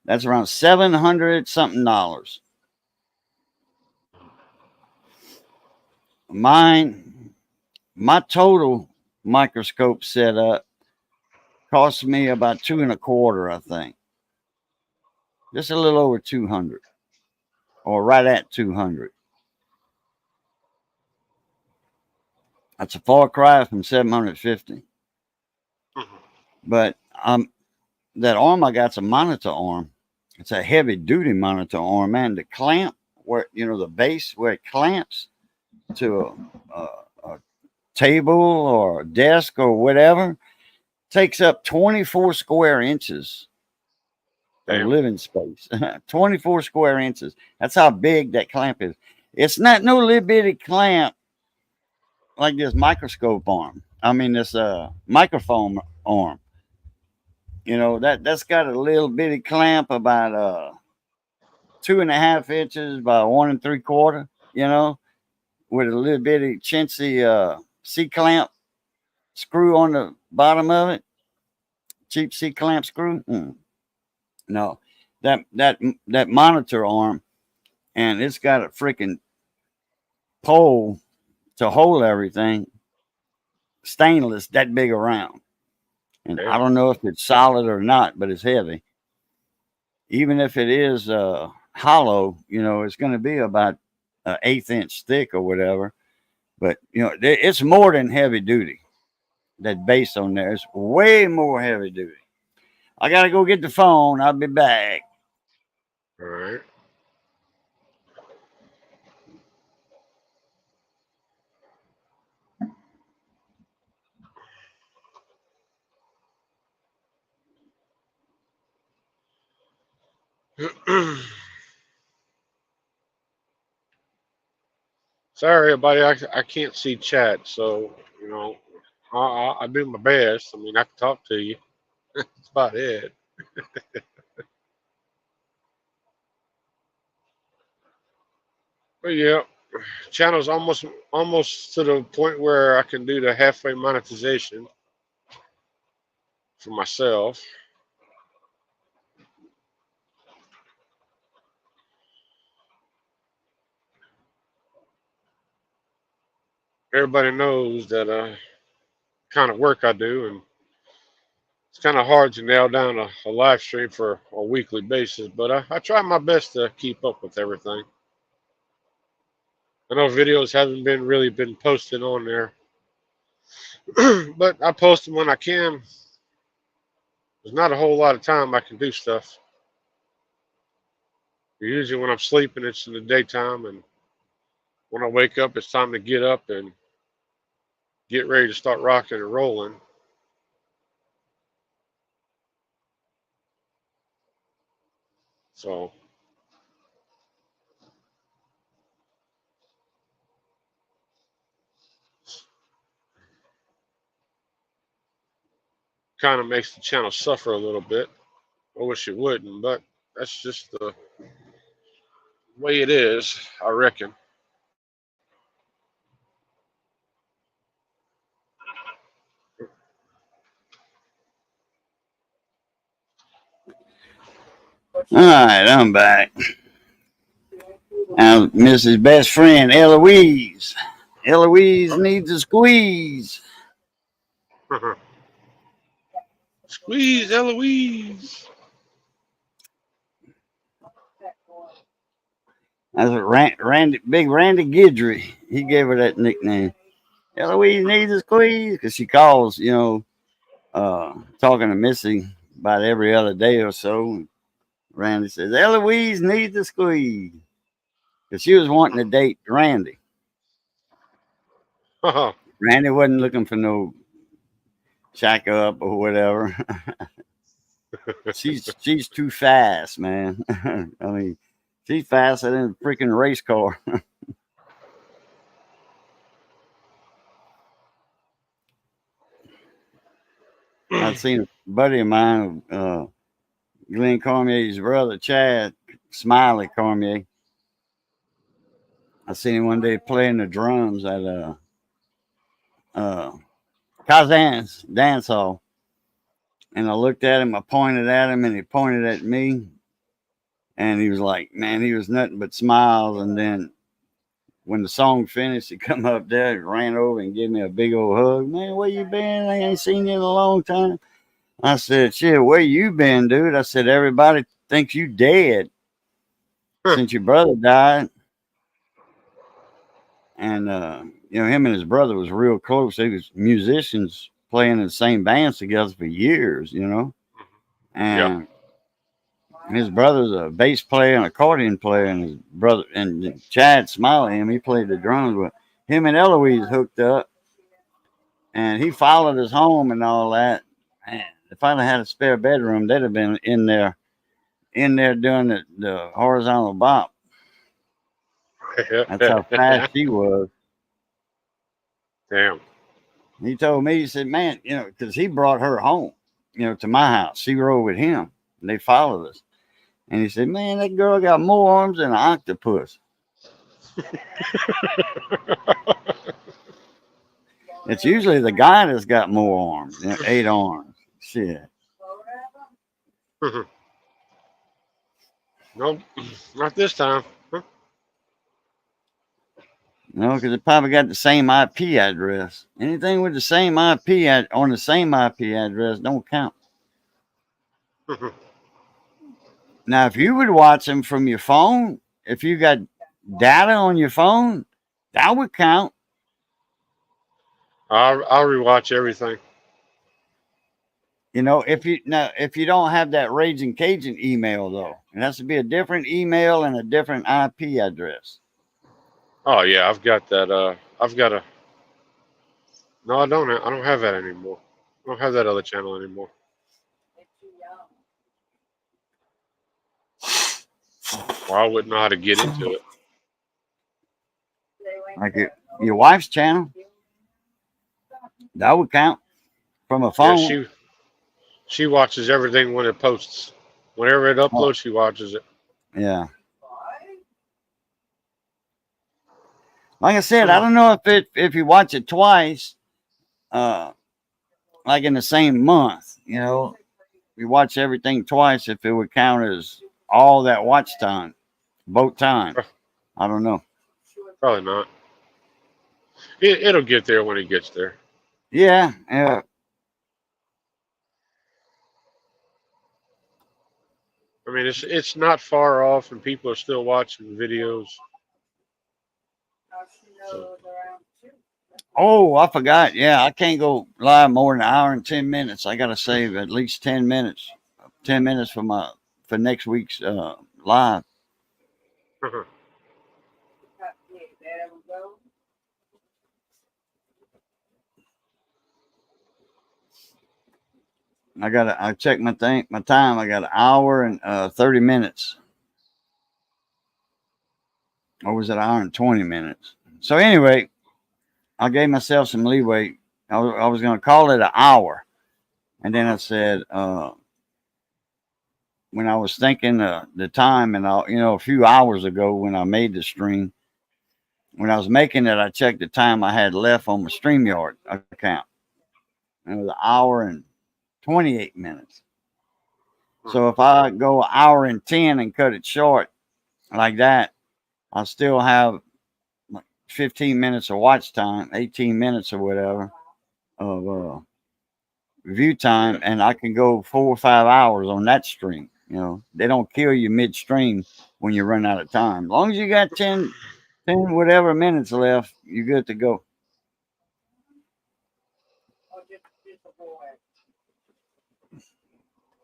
that's around $700 something. My total microscope setup Cost me about 2.25, I think. Just a little over 200, or right at 200. That's a far cry from 750. But that arm I got's a monitor arm. It's a heavy duty monitor arm, man. The clamp, where the base where it clamps to a table or a desk or whatever, takes up 24 square inches of living space. 24 square inches. That's how big that clamp is. It's not no little bitty clamp like this microscope arm. I mean, this microphone arm. That's got a little bitty clamp about 2.5 inches by 1 3/4. With a little bitty chintzy C clamp screw on the bottom of it. Cheap C clamp screw. No, that monitor arm, and it's got a freaking pole to hold everything. Stainless, that big around. And I don't know if it's solid or not, but it's heavy. Even if it is hollow, it's going to be about an 1/8 inch thick or whatever. But it's more than heavy duty. That base on there is way more heavy duty. I gotta go get the phone. I'll be back. All right. Sorry, everybody. I can't see chat, so I do my best. I mean, I can talk to you. That's about it. But yeah, channel's almost to the point where I can do the halfway monetization for myself. Everybody knows that kind of work I do, and it's kind of hard to nail down a live stream for a weekly basis. But I try my best to keep up with everything. I know videos haven't really been posted on there, but I post them when I can. There's not a whole lot of time I can do stuff. Usually when I'm sleeping, it's in the daytime, and when I wake up, it's time to get up and get ready to start rocking and rolling. So kind of makes the channel suffer a little bit. I wish it wouldn't, but that's just the way it is, I reckon. All right, I'm back. Now, Mrs. Best Friend, Eloise. Eloise needs a squeeze. Squeeze, Eloise. That's what Big Randy Guidry. He gave her that nickname. Eloise needs a squeeze because she calls, talking to Missy about every other day or so. Randy says, Eloise needs a squeeze. Because she was wanting to date Randy. Randy wasn't looking for no shack up or whatever. she's too fast, man. I mean, she's faster than a freaking race car. I've seen a buddy of mine, Glenn Cormier's brother, Chad Smiley Cormier. I seen him one day playing the drums at Cajun's dance hall. And I looked at him, I pointed at him, and he pointed at me. And he was like, man, he was nothing but smiles. And then when the song finished, he come up there, ran over and gave me a big old hug. Man, where you been? I ain't seen you in a long time. I said, shit, where you been, dude? I said, everybody thinks you dead Huh. since your brother died. And, him and his brother was real close. They was musicians playing in the same bands together for years, Yep. And his brother's a bass player and accordion player, and his brother and Chad Smiley, he played the drums. But him and Eloise hooked up, and he followed us home and all that. Man, if I'd have had a spare bedroom, they'd have been in there doing the horizontal bop. That's how fast she was. Damn. He told me, he said, man, because he brought her home, to my house. She rode with him, and they followed us. And he said, man, that girl got more arms than an octopus. It's usually the guy that's got more arms, 8 arms. Shit. Nope. Not this time. Huh? Because it probably got the same IP address. Anything with the same on the same IP address don't count. Now, if you would watch them from your phone, if you got data on your phone, that would count. I'll rewatch everything. If you don't have that Raging Cajun email though, it has to be a different email and a different IP address. Oh yeah, I've got that. I've got a. No, I don't. I don't have that anymore. I don't have that other channel anymore. Well, I wouldn't know how to get into it. Like your wife's channel, that would count from a Yeah, phone. she watches everything when it posts. Whenever it Oh, uploads, she watches it. yeah. Like I said, I don't know if you watch it twice, uh, like in the same month. You watch everything twice, if it would count as all that watch time, both times. I don't know. Probably not. It'll get there when it gets there. Yeah, yeah. I mean, it's not far off, and people are still watching videos. So, Oh, I forgot. Yeah, I can't go live more than an hour and 10 minutes. I got to save at least 10 minutes. 10 minutes for next week's live. I checked my time. I got an hour and 30 minutes. Or was it an hour and 20 minutes? So anyway, I gave myself some leeway. I was going to call it an hour. And then I said, when I was thinking the time, and a few hours ago when I made the stream, when I was making it, I checked the time I had left on my StreamYard account. And it was an hour and 28 minutes. So if I go an hour and 10 and cut it short like that, I'll still have like 15 minutes of watch time, 18 minutes or whatever of view time, and I can go 4 or 5 hours on that stream. They don't kill you midstream when you run out of time. As long as you got 10 whatever minutes left, you're good to go.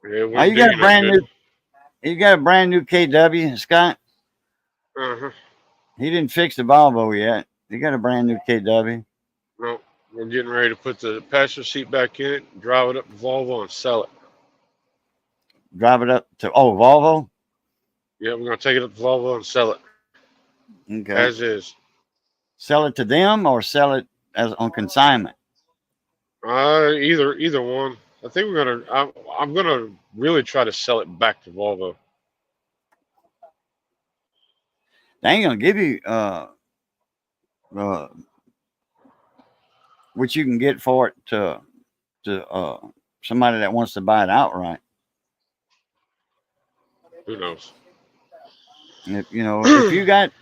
it Oh, wouldn't do you no good. you got a brand new KW, Scott. Uh-huh. He didn't fix the Volvo yet. He got a brand new KW. No, we're getting ready to put the passenger seat back in it, drive it up to Volvo, and sell it. Drive it up to Volvo. Yeah, we're gonna take it up to Volvo and sell it Okay. as is. Sell it to them or sell it as on consignment. Either one. I think we're gonna. I'm gonna really try to sell it back to Volvo. They ain't gonna give you what you can get for it to somebody that wants to buy it outright. Who knows? If you got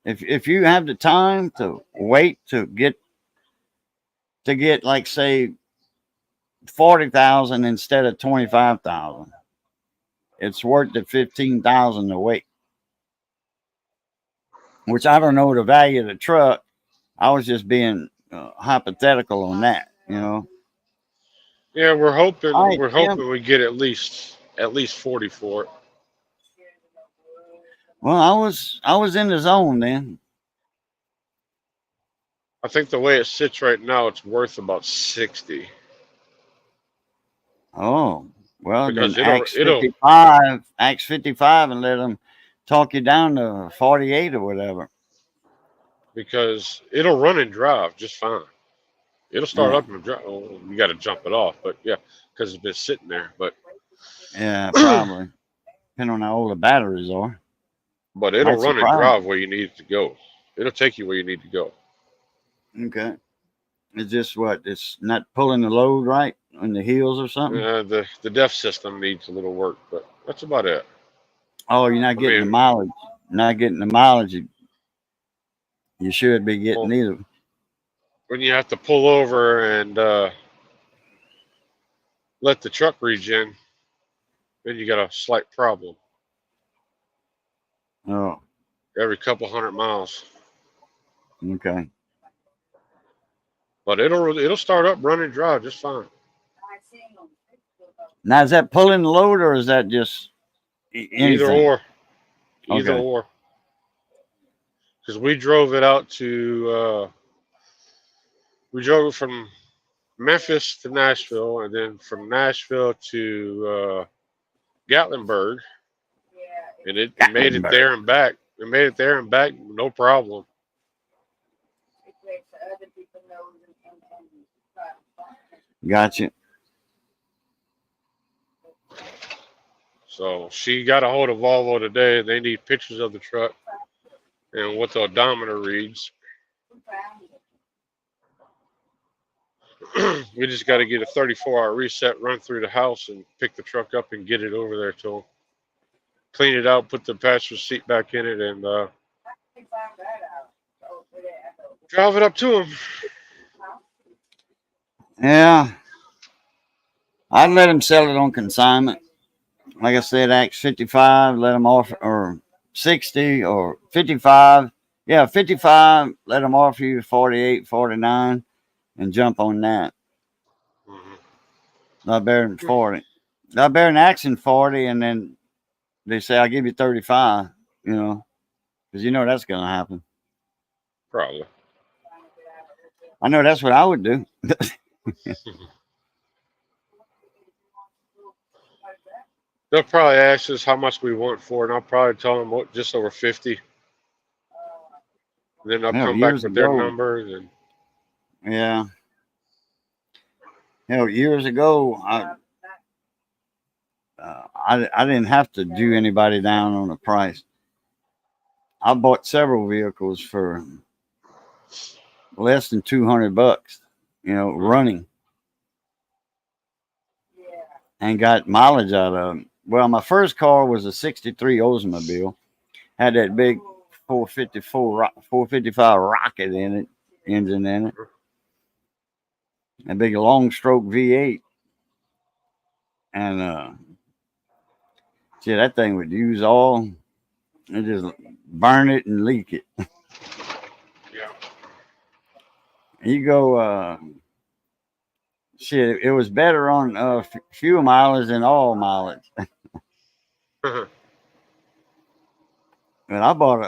if you have the time to wait to get like say 40,000 instead of 25,000. It's worth the 15,000 a week. Which I don't know the value of the truck. I was just being hypothetical on that. Yeah, we're All hoping right, we're Tim. hoping we get at least 40 for it. Well, I was in the zone then. I think the way it sits right now, it's worth about 60 Oh, well, then because it'll Acts 55, and let them talk you down to 48 or whatever. because it'll run and drive just fine. It'll start Yeah, up and drive. Oh, you got to jump it off, but yeah, because it's been sitting there. But yeah, probably. Depending on how old the batteries are. but it'll Might run and surprise drive where you need it to go. It'll take you where you need to go. you. Okay. It's just what? It's not pulling the load right on the heels or something? The DEF system needs a little work, but that's about it. Oh, you're not I getting the mean, mileage. Not getting the mileage you should be getting well, either. when you have to pull over and let the truck regen, then you got a slight problem Oh, every couple hundred miles. okay. But it'll start up, run and drive just fine. Now, is that pulling the load or is that just Either anything? or, either Okay. or. Because we drove it from Memphis to Nashville, and then from Nashville to Gatlinburg, and it made it Gatlinburg. there and back. It made it there and back, no problem. Gotcha. So she got a hold of Volvo today. They need pictures of the truck and what the odometer reads. We just got to get a 34-hour reset, run through the house, and pick the truck up and get it over there to them. Clean it out, put the passenger seat back in it, and drive it up to them. Yeah. I'd let him sell it on consignment. Like I said, Acts 55, let them offer, or 60 or 55. Yeah, 55, let them offer you 48, 49, and jump on that. Mm-hmm. Not better than 40. Not better than asking 40, and then they say, I'll give you 35, because that's going to happen. Probably. I know that's what I would do. They'll probably ask us how much we want for it, and I'll probably tell them just over 50. And then they'll come back Years with their ago, numbers, and yeah. Years ago, I didn't have to do anybody down on the price. I bought several vehicles for less than $200, running, and got mileage out of them. Well, my first car was a '63 Oldsmobile, had that big 455 rocket in it, engine in it, a big long stroke V8, and that thing would use all and just burn it and leak it. yeah. You go, it was better on fuel mileage than all mileage. And I bought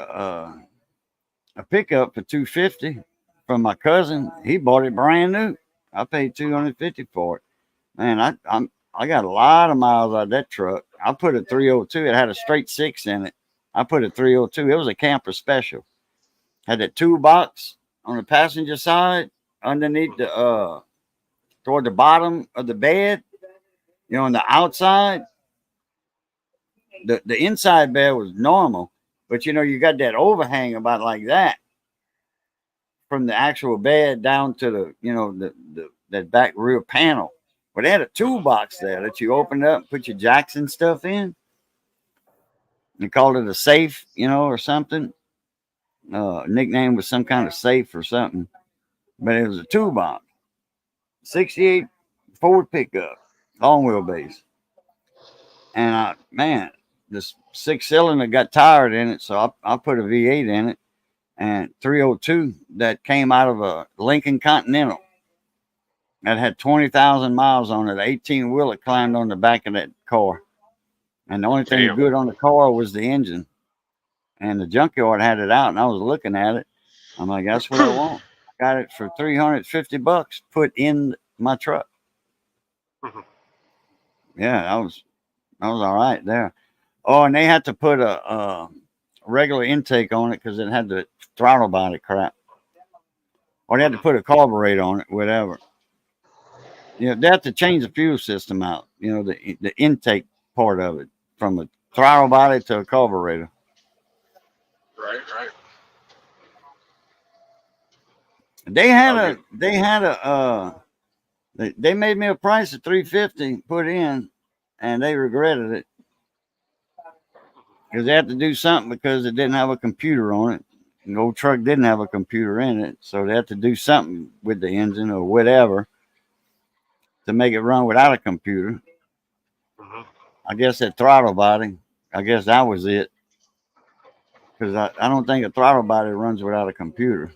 a pickup for 250 from my cousin. He bought it brand new. I paid 250 for it. Man, I got a lot of miles out of that truck. I put a 302. It had a straight six in it. I put a 302. It was a camper special. Had that toolbox on the passenger side underneath toward the bottom of the bed. On the outside, the inside bed was normal, but you got that overhang about like that from the actual bed down to the that back rear panel. But they had a toolbox there that you opened up, put your jacks and stuff in. They called it a safe, or something. Nickname was some kind of safe or something. But it was a toolbox. 68 Ford pickup, long wheelbase. And man, this 6-cylinder got tired in it, so I put a V8 in it, and 302 that came out of a Lincoln Continental that had 20,000 miles on it. 18-wheeler climbed on the back of that car, and the only thing Damn. good on the car was the engine. And the junkyard had it out, and I was looking at it. I'm like, that's what I want. I got it for $350 put in my truck. Yeah, that was all right there. Oh, and they had to put a regular intake on it because it had the throttle body crap. Or they had to put a carburetor on it, whatever. You know, they have to change the fuel system out. You know, the intake part of it from a throttle body to a carburetor. Right. They made me a price of $350 put in, and they regretted it because they had to do something because it didn't have a computer on it. The old truck didn't have a computer in it, so they had to do something with the engine or whatever to make it run without a computer. I guess that throttle body, I guess that was it. Because I don't think a throttle body runs without a computer.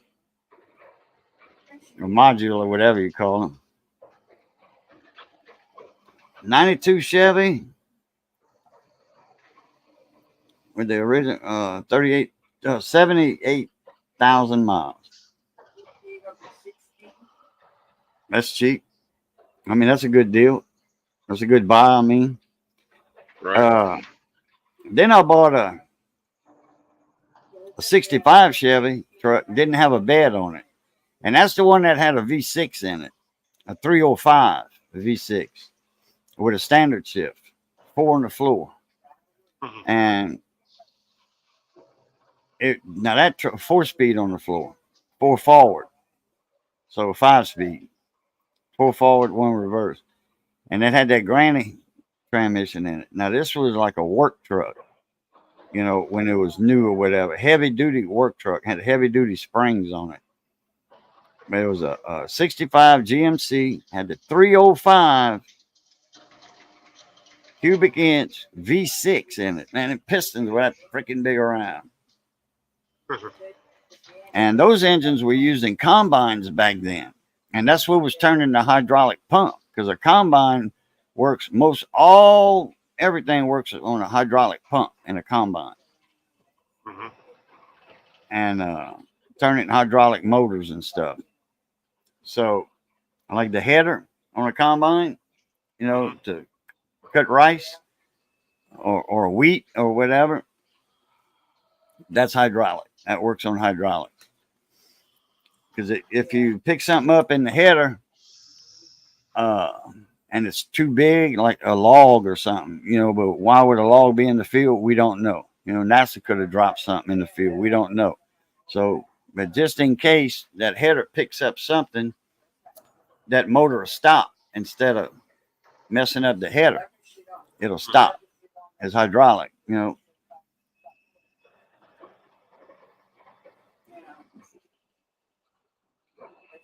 Or module or whatever you call them. 92 Chevy with the original 78,000 miles. That's cheap. I mean, that's a good deal. That's a good buy, I mean. Right. Then I bought a 65 Chevy truck, didn't have a bed on it. And that's the one that had a V6 in it, a 305 V6 with a standard shift, 4 on the floor. And now that 4-speed on the floor, 4 forward. So 5-speed, 4 forward, 1 reverse. And it had that granny transmission in it. Now this was like a work truck, you know, when it was new or whatever. Heavy duty work truck, had heavy duty springs on it. But it was a 65 GMC, had the 305 cubic inch V6 in it. Man, and pistons were that freaking big around. And those engines were used in combines back then. And that's what was turning the hydraulic pump, because a combine works everything works on a hydraulic pump in a combine. And turning hydraulic motors and stuff. So, like the header on a combine, you know, to cut rice or wheat or whatever, that's hydraulic. That works on hydraulic. Because if you pick something up in the header and it's too big, like a log or something, you know, but why would a log be in the field? We don't know. You know, NASA could have dropped something in the field. We don't know. So, but just in case that header picks up something, that motor will stop instead of messing up the header. It'll stop. It's hydraulic, you know.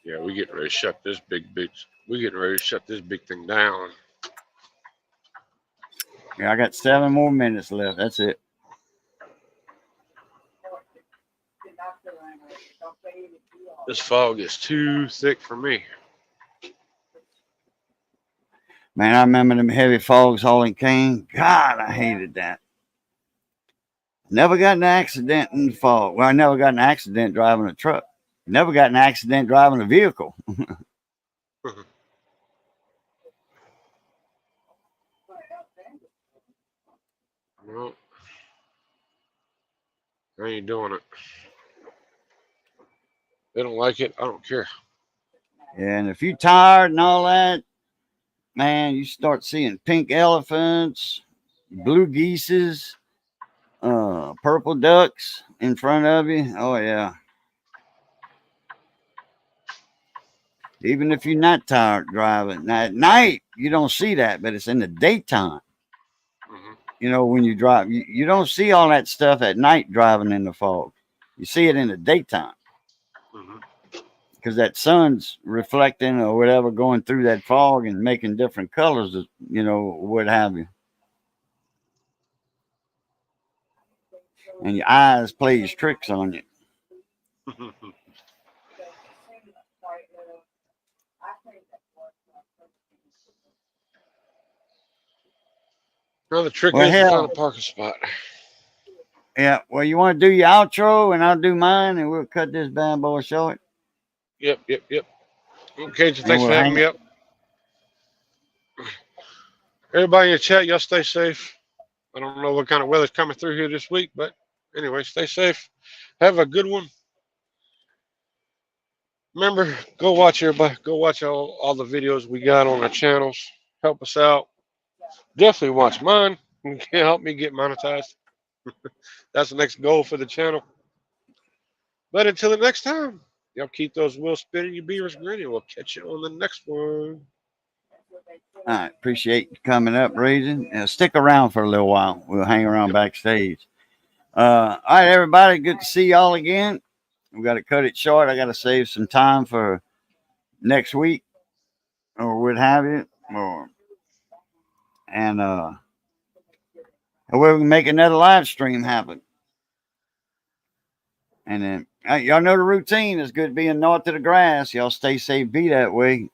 Yeah, we getting ready to shut this big thing down. Yeah, I got 7 more minutes left. That's it. This fog is too thick for me. Man, I remember them heavy fogs hauling cane. God, I hated that. Never got in an accident in the fog. Well, I never got in an accident driving a truck. Never got in an accident driving a vehicle. Well, I ain't doing it. They don't like it. I don't care. Yeah, and if you're tired and all that, man, you start seeing pink elephants, blue geeses, purple ducks in front of you. Oh, yeah. Even if you're not tired driving. Now, at night, you don't see that, but it's in the daytime. You know, when you drive, you don't see all that stuff at night driving in the fog. You see it in the daytime. because that sun's reflecting or whatever going through that fog and making different colors, you know, what have you. And your eyes plays tricks on you. Well, the trick Well, is to find a hell, parking spot. yeah. Well, you want to do your outro and I'll do mine and we'll cut this bad boy short Yep. Okay, and thanks we'll for having hang me it. up. Everybody in the chat, y'all stay safe. I don't know what kind of weather's coming through here this week, but anyway, stay safe. Have a good one. Remember, go watch everybody. Go watch all the videos we got on our channels. Help us out. Definitely watch mine. You can help me get monetized. That's the next goal for the channel. But until the next time, y'all keep those wheels spinning, your beavers grinning. We'll catch you on the next one. All right. Appreciate you coming up, Raising. Stick around for a little while. We'll hang around Yep. backstage. All right, everybody. Good to see y'all again. We got to cut it short. I got to save some time for next week or what have you. And we can make another live stream happen. And then y'all know the routine. It's good being north of the grass. Y'all stay safe. Be that way.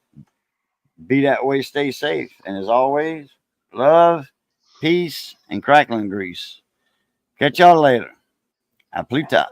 Be that way. Stay safe. And as always, love, peace, and crackling grease. Catch y'all later. A Pluta.